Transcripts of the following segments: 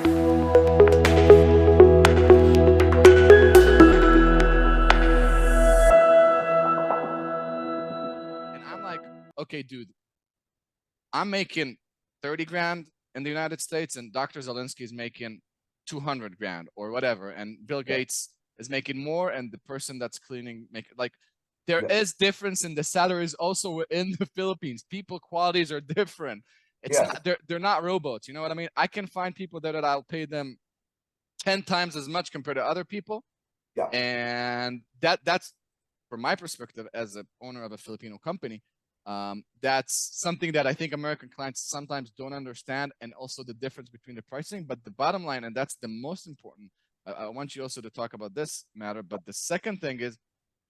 And I'm like, okay, dude, I'm making 30 grand in the United States and Dr. Zelensky is making 200 grand or whatever. And Bill Gates is making more and the person that's cleaning like there is difference in the salaries also in the Philippines. People qualities are different. It's not they're not robots. You know what I mean? I can find people that I'll pay them 10 times as much compared to other people. Yeah. And that's from my perspective as an owner of a Filipino company. That's something that I think American clients sometimes don't understand, and also the difference between the pricing. But the bottom line, and that's the most important, I want you also to talk about this matter. But the second thing is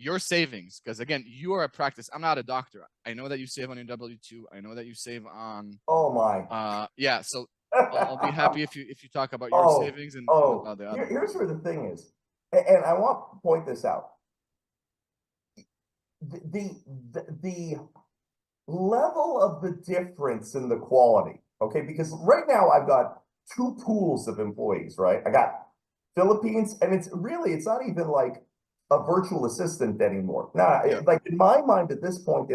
your savings, because again, you are a practice. I'm not a doctor. I know that you save on your W-2. I know that you save on. Oh my. Yeah. So I'll be happy if you talk about your savings and about the other. Here's where the thing is, and I want to point this out. The level of the difference in the quality, okay? Because right now I've got two pools of employees, right? I got Philippines, and it's not even like a virtual assistant anymore. Now, like in my mind at this point,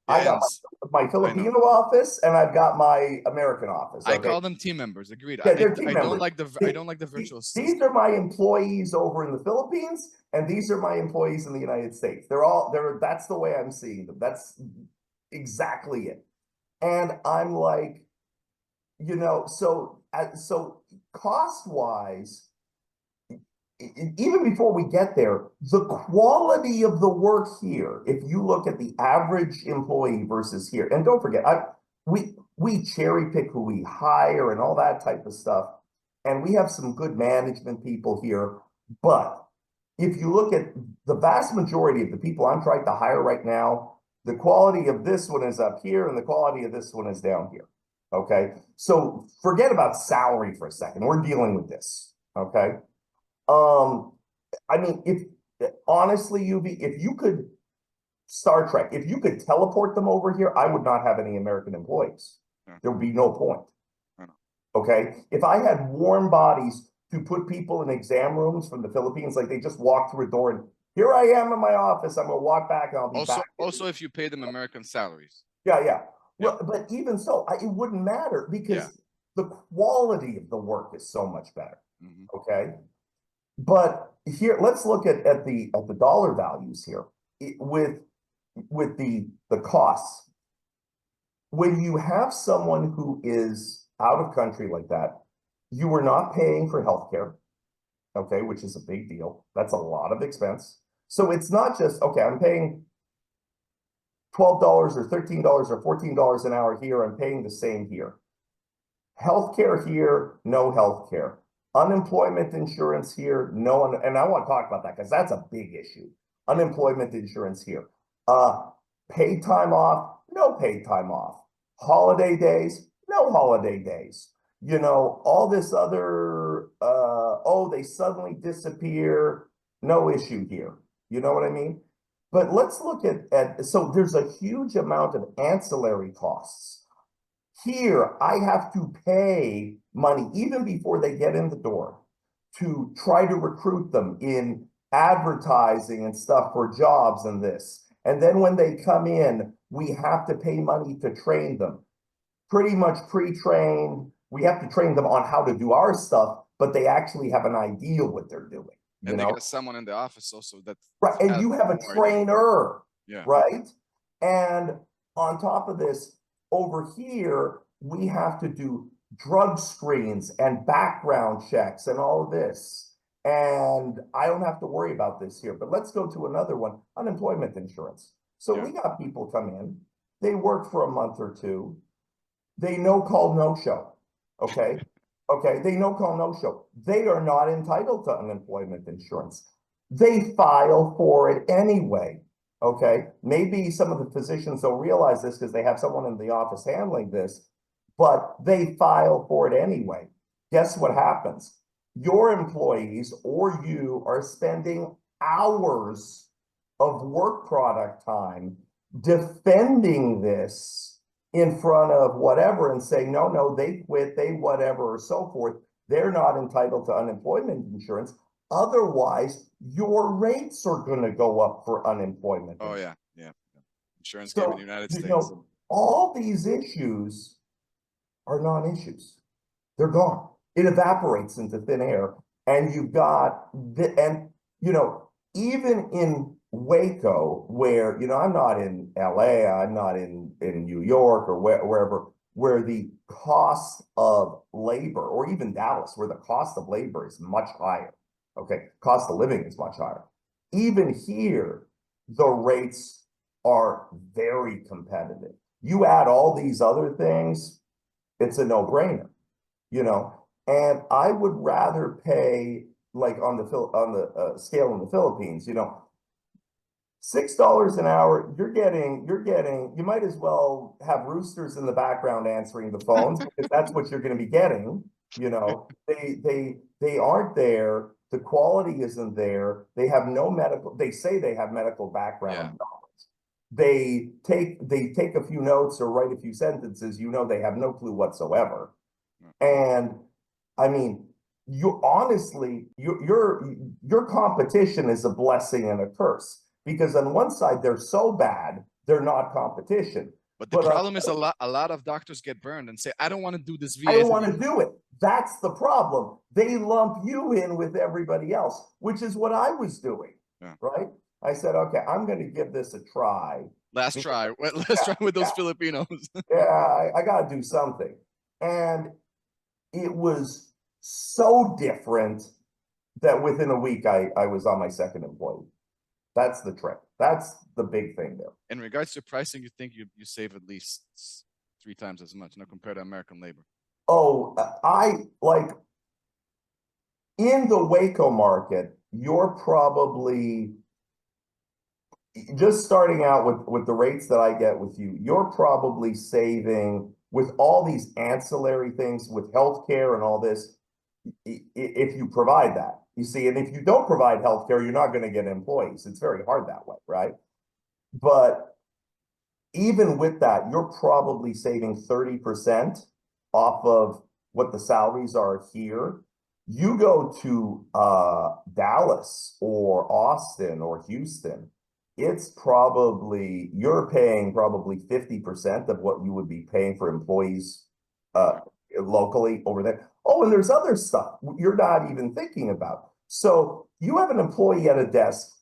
I got my Filipino office and I've got my American office. Okay? I call them team members. Agreed. Yeah, they're team members. I don't like the virtual assistant. These are my employees over in the Philippines, and these are my employees in the United States. That's the way I'm seeing them. That's exactly it. And I'm like, so cost-wise, even before we get there, the quality of the work here, if you look at the average employee versus here, and don't forget, we cherry pick who we hire and all that type of stuff, and we have some good management people here, but if you look at the vast majority of the people I'm trying to hire right now, the quality of this one is up here and the quality of this one is down here, okay? So forget about salary for a second. We're dealing with this, okay? I mean, if honestly, if you could Star Trek, if you could teleport them over here, I would not have any American employees. There would be no point. Okay? If I had warm bodies to put people in exam rooms from the Philippines, like they just walk through a door and here I am in my office, I'm gonna walk back and I'll be back. Also, if you pay them American salaries. Yeah. Well, but even so, it wouldn't matter because the quality of the work is so much better. Okay? But here, let's look at the dollar values here with the costs. When you have someone who is out of country like that, you are not paying for healthcare, okay, which is a big deal. That's a lot of expense. So it's not just, okay, I'm paying $12 or $13 or $14 an hour here. I'm paying the same here. Healthcare here, no healthcare. Unemployment insurance here, no, and I want to talk about that because that's a big issue. Unemployment insurance here. Paid time off, no paid time off. Holiday days, no holiday days. All this other, they suddenly disappear, no issue here. You know what I mean? But let's look at so there's a huge amount of ancillary costs. Here, I have to pay money even before they get in the door to try to recruit them in advertising and stuff for jobs and this. And then when they come in, we have to pay money to train them. Pretty much pre-trained. We have to train them on how to do our stuff, but they actually have an idea what they're doing. And they got someone in the office also that right. And you have a trainer, right? And on top of this, over here, we have to do drug screens and background checks and all of this. And I don't have to worry about this here. But let's go to another one, unemployment insurance. So we got people come in, they work for a month or two, they no call, no show, okay? They no call, no show. They are not entitled to unemployment insurance. They file for it anyway. Okay, maybe some of the physicians don't realize this because they have someone in the office handling this, but they file for it anyway. Guess what happens? Your employees or you are spending hours of work product time defending this in front of whatever and saying, no, they quit, they whatever, or so forth. they're not entitled to unemployment insurance. Otherwise, your rates are going to go up for unemployment. Oh, yeah. Yeah. Insurance So, game in the United States. All these issues are non-issues. They're gone. It evaporates into thin air. And you've got, even in Waco, where, I'm not in LA, I'm not in New York or wherever, where the cost of labor, or even Dallas, where the cost of labor is much higher. Okay, cost of living is much higher. Even here, the rates are very competitive. You add all these other things, it's a no-brainer, and I would rather pay, like on the scale in the Philippines, $6 an hour, you might as well have roosters in the background answering the phones, because that's what you're going to be getting. They aren't there. The quality isn't there. They have no medical, they say they have medical background. Yeah. They take a few notes or write a few sentences, they have no clue whatsoever. And I mean, your competition is a blessing and a curse, because on one side they're so bad they're not competition. But the problem is a lot of doctors get burned and say, I don't want to do this VA. I don't want to do it. That's the problem. They lump you in with everybody else, which is what I was doing. Yeah. Right? I said, okay, I'm going to give this a try. Let's try with those Filipinos. Yeah, I got to do something. And it was so different that within a week, I was on my second employee. That's the trick. That's the big thing there. In regards to pricing, you think you save at least 3 times as much, compared to American labor? Oh, in the Waco market, you're probably just starting out with the rates that I get with you, you're probably saving with all these ancillary things with healthcare and all this, if you provide that. You see, and if you don't provide healthcare, you're not going to get employees. It's very hard that way, right? But even with that, you're probably saving 30% off of what the salaries are here. You go to Dallas or Austin or Houston, you're paying probably 50% of what you would be paying for employees locally over there. Oh, and there's other stuff you're not even thinking about. So you have an employee at a desk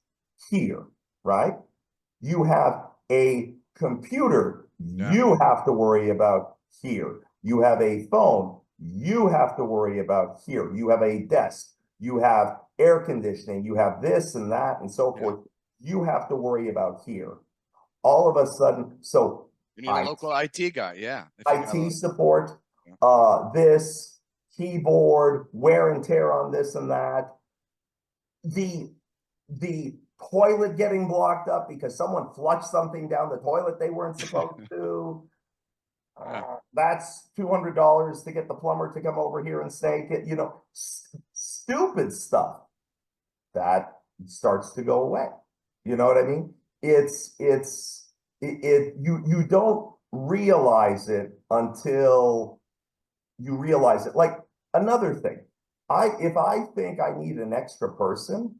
here, right? You have a computer you have to worry about here. You have a phone you have to worry about here. You have a desk. You have air conditioning. You have this and that and so forth. You have to worry about here. All of a sudden, so you need a local IT guy, IT support, this keyboard, wear and tear on this and that. The toilet getting blocked up because someone flushed something down the toilet they weren't supposed to. That's $200 to get the plumber to come over here and snake it. Stupid stuff that starts to go away. You know what I mean? You don't realize it until you realize it. Like another thing, if I think I need an extra person,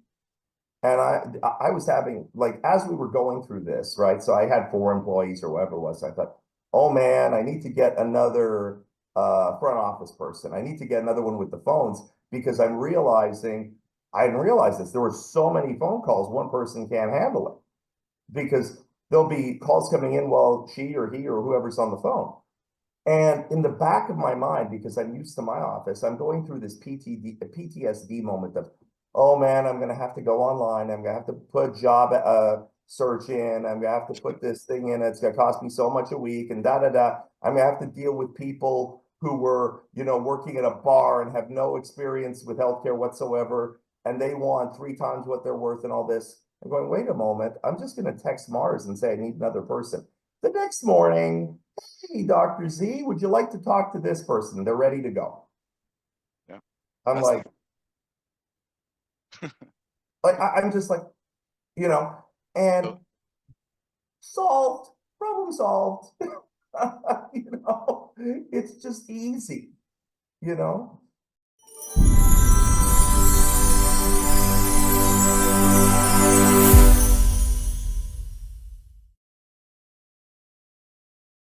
and I was having, like, as we were going through this, right? So I had 4 employees or whatever it was. I thought, oh man, I need to get another front office person. I need to get another one with the phones, because I'm realizing, I didn't realize this, there were so many phone calls, one person can't handle it, because there'll be calls coming in while she or he or whoever's on the phone. And in the back of my mind, because I'm used to my office, I'm going through this PTSD moment of, oh man, I'm going to have to go online. I'm going to have to put job search in. I'm going to have to put this thing in. It's going to cost me so much a week and I'm going to have to deal with people who were, working at a bar and have no experience with healthcare whatsoever. And they want 3 times what they're worth and all this. I'm going, wait a moment. I'm just going to text Mars and say I need another person. The next morning, hey, Dr. Z, would you like to talk to this person? They're ready to go. Yeah. I'm like, I'm just like, and solved, problem solved. It's just easy,